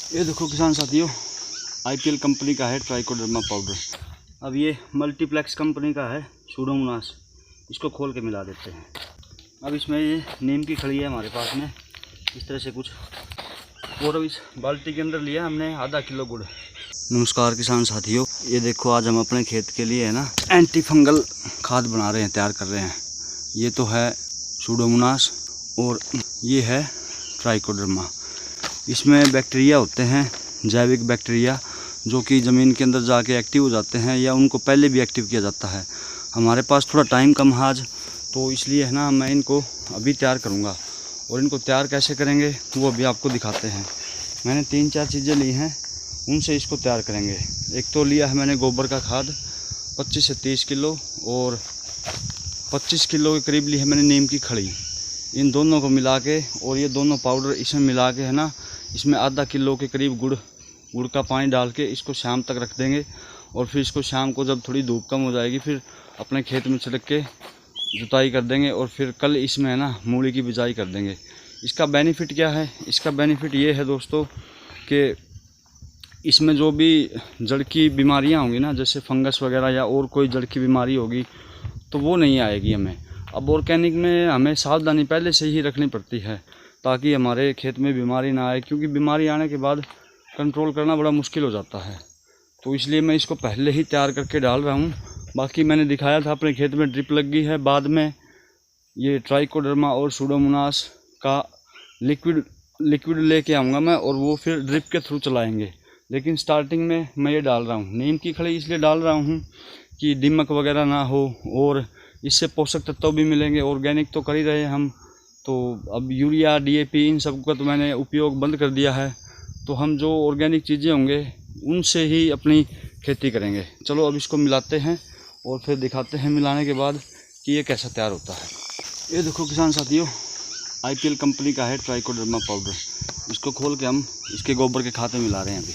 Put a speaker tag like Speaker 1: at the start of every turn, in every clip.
Speaker 1: ये देखो किसान साथियों, आईपीएल कंपनी का है ट्राइकोडर्मा पाउडर। अब ये मल्टीप्लेक्स कंपनी का है सूडोमोनास। इसको खोल के मिला देते हैं। अब इसमें ये नीम की खड़ी है हमारे पास में इस तरह से कुछ, और इस बाल्टी के अंदर लिया हमने आधा किलो गुड़। नमस्कार किसान साथियों, ये देखो आज हम अपने खेत के लिए है ना एंटी फंगल खाद बना रहे हैं, तैयार कर रहे हैं। ये तो है सूडोमोनास और ये है ट्राइकोडर्मा। इसमें बैक्टीरिया होते हैं, जैविक बैक्टीरिया, जो कि ज़मीन के अंदर जाके एक्टिव हो जाते हैं या उनको पहले भी एक्टिव किया जाता है। हमारे पास थोड़ा टाइम कम है आज, तो इसलिए है ना मैं इनको अभी तैयार करूँगा। और इनको तैयार कैसे करेंगे वो अभी आपको दिखाते हैं। मैंने 3-4 चीज़ें ली हैं, उनसे इसको तैयार करेंगे। एक तो लिया है मैंने गोबर का खाद 25 से 30 किलो, और 25 किलो के करीब ली है मैंने नीम की खड़ी। इन दोनों को मिला के और ये दोनों पाउडर इसमें मिला के है ना, इसमें आधा किलो के करीब गुड़ का पानी डाल के इसको शाम तक रख देंगे। और फिर इसको शाम को जब थोड़ी धूप कम हो जाएगी फिर अपने खेत में छिड़क के जुताई कर देंगे। और फिर कल इसमें है ना मूली की बिजाई कर देंगे। इसका बेनिफिट क्या है? इसका बेनिफिट ये है दोस्तों कि इसमें जो भी जड़ की बीमारियां होंगी ना, जैसे फंगस वगैरह या और कोई जड़ की बीमारी होगी, तो वो नहीं आएगी हमें। अब ऑर्गेनिक में हमें सावधानी पहले से ही रखनी पड़ती है ताकि हमारे खेत में बीमारी ना आए, क्योंकि बीमारी आने के बाद कंट्रोल करना बड़ा मुश्किल हो जाता है। तो इसलिए मैं इसको पहले ही तैयार करके डाल रहा हूँ। बाकी मैंने दिखाया था अपने खेत में ड्रिप लग गई है। बाद में ये ट्राइकोडर्मा और सूडोमोनास का लिक्विड लेके आऊँगा मैं, और वो फिर ड्रिप के थ्रू चलाएँगे। लेकिन स्टार्टिंग में मैं ये डाल रहा हूँ नीम की खड़ी, इसलिए डाल रहा हूँ कि दीमक वगैरह ना हो और इससे पोषक तत्व भी मिलेंगे। ऑर्गेनिक तो कर ही रहे हैं हम, तो अब यूरिया डीएपी इन सब का तो मैंने उपयोग बंद कर दिया है। तो हम जो ऑर्गेनिक चीज़ें होंगे उनसे ही अपनी खेती करेंगे। चलो अब इसको मिलाते हैं और फिर दिखाते हैं मिलाने के बाद कि ये कैसा तैयार होता है। ये देखो किसान साथियों, आईपीएल कंपनी का है ट्राइकोडर्मा पाउडर। इसको खोल के हम इसके गोबर के खाद में मिला रहे हैं अभी।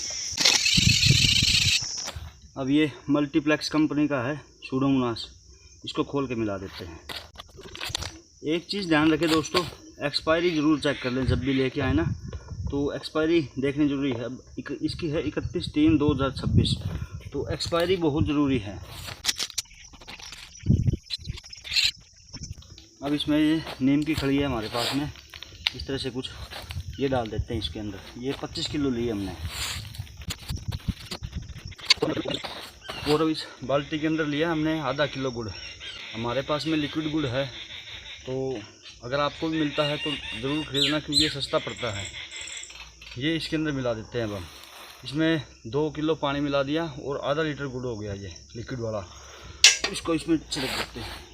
Speaker 1: अब ये मल्टीप्लेक्स कंपनी का है सूडोमोनास। इसको खोल के मिला देते हैं। एक चीज़ ध्यान रखें दोस्तों, एक्सपायरी ज़रूर चेक कर लें जब भी लेके आए ना, तो एक्सपायरी देखनी ज़रूरी है। अब इसकी है 31/3/2026, तो एक्सपायरी बहुत ज़रूरी है। अब इसमें ये नीम की खड़ी है हमारे पास में इस तरह से कुछ, ये डाल देते हैं इसके अंदर। ये 25 किलो ली हमने, और इस बाल्टी के अंदर लिया हमने आधा किलो गुड़। हमारे पास में लिक्विड गुड़ है, तो अगर आपको भी मिलता है तो ज़रूर खरीदना, क्योंकि ये सस्ता पड़ता है। ये इसके अंदर मिला देते हैं। अब हम इसमें 2 किलो पानी मिला दिया और आधा लीटर गुड़ हो गया ये लिक्विड वाला। इसको इसमें छिड़क देते हैं।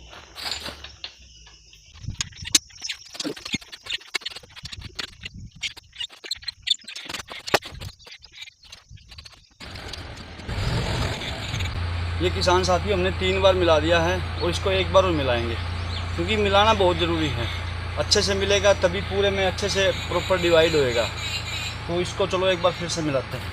Speaker 1: ये किसान साथी हमने 3 बार मिला दिया है, और इसको 1 बार और मिलाएंगे, क्योंकि मिलाना बहुत ज़रूरी है। अच्छे से मिलेगा तभी पूरे में अच्छे से प्रॉपर डिवाइड होएगा। तो इसको चलो एक बार फिर से मिलाते हैं।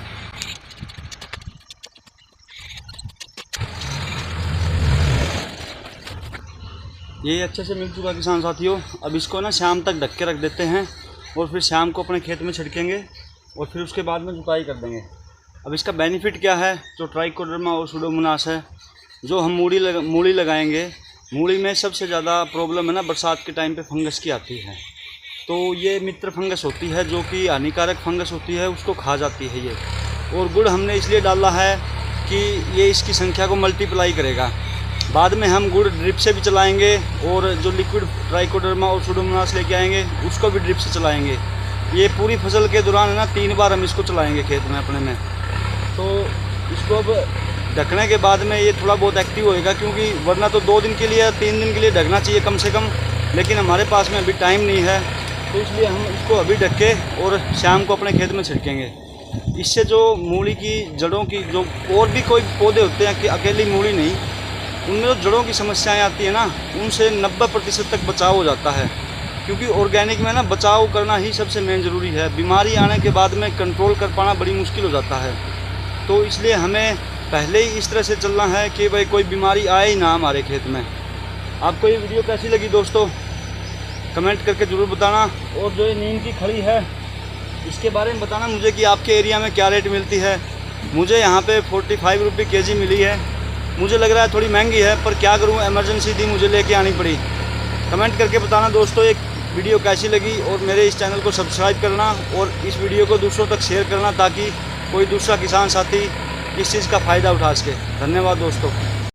Speaker 1: ये अच्छे से मिल चुका किसान साथियों। अब इसको ना शाम तक ढक के रख देते हैं, और फिर शाम को अपने खेत में छिड़केंगे, और फिर उसके बाद में जुताई कर देंगे। अब इसका बेनिफिट क्या है? जो ट्राइकोडर्मा और सूडोमोनास है, जो हम मूली लगाएंगे, मूली में सबसे ज़्यादा प्रॉब्लम है ना बरसात के टाइम पे फंगस की आती है। तो ये मित्र फंगस होती है, जो कि हानिकारक फंगस होती है, उसको खा जाती है ये। और गुड़ हमने इसलिए डाला है कि ये इसकी संख्या को मल्टीप्लाई करेगा। बाद में हम गुड़ ड्रिप से भी चलाएँगे, और जो लिक्विड ट्राइकोडर्मा और सूडोमोनास लेके आएँगे उसको भी ड्रिप से चलाएँगे। ये पूरी फसल के दौरान है ना 3 बार हम इसको चलाएँगे खेत में अपने में। तो इसको अब ढकने के बाद में ये थोड़ा बहुत एक्टिव होएगा, क्योंकि वरना तो 2 दिन के लिए या 3 दिन के लिए ढकना चाहिए कम से कम। लेकिन हमारे पास में अभी टाइम नहीं है, तो इसलिए हम इसको अभी ढक के और शाम को अपने खेत में छिड़केंगे। इससे जो मूली की जड़ों की, जो और भी कोई पौधे होते हैं कि अकेली मूली नहीं, उनमें जो जड़ों की समस्याएँ आती है ना, उनसे 90% तक बचाव हो जाता है। क्योंकि ऑर्गेनिक में ना बचाव करना ही सबसे मेन ज़रूरी है। बीमारी आने के बाद में कंट्रोल कर पाना बड़ी मुश्किल हो जाता है। तो इसलिए हमें पहले ही इस तरह से चलना है कि भाई कोई बीमारी आए ही ना हमारे खेत में। आपको ये वीडियो कैसी लगी दोस्तों, कमेंट करके ज़रूर बताना। और जो ये नीम की खड़ी है इसके बारे में बताना मुझे कि आपके एरिया में क्या रेट मिलती है। मुझे यहाँ पे 45 रुपये kg मिली है। मुझे लग रहा है थोड़ी महंगी है, पर क्या करूँ, इमरजेंसी थी, मुझे लेके आनी पड़ी। कमेंट करके बताना दोस्तों एक वीडियो कैसी लगी, और मेरे इस चैनल को सब्सक्राइब करना और इस वीडियो को दूसरों तक शेयर करना, ताकि कोई दूसरा किसान साथी इस चीज़ का फ़ायदा उठा सके। धन्यवाद दोस्तों।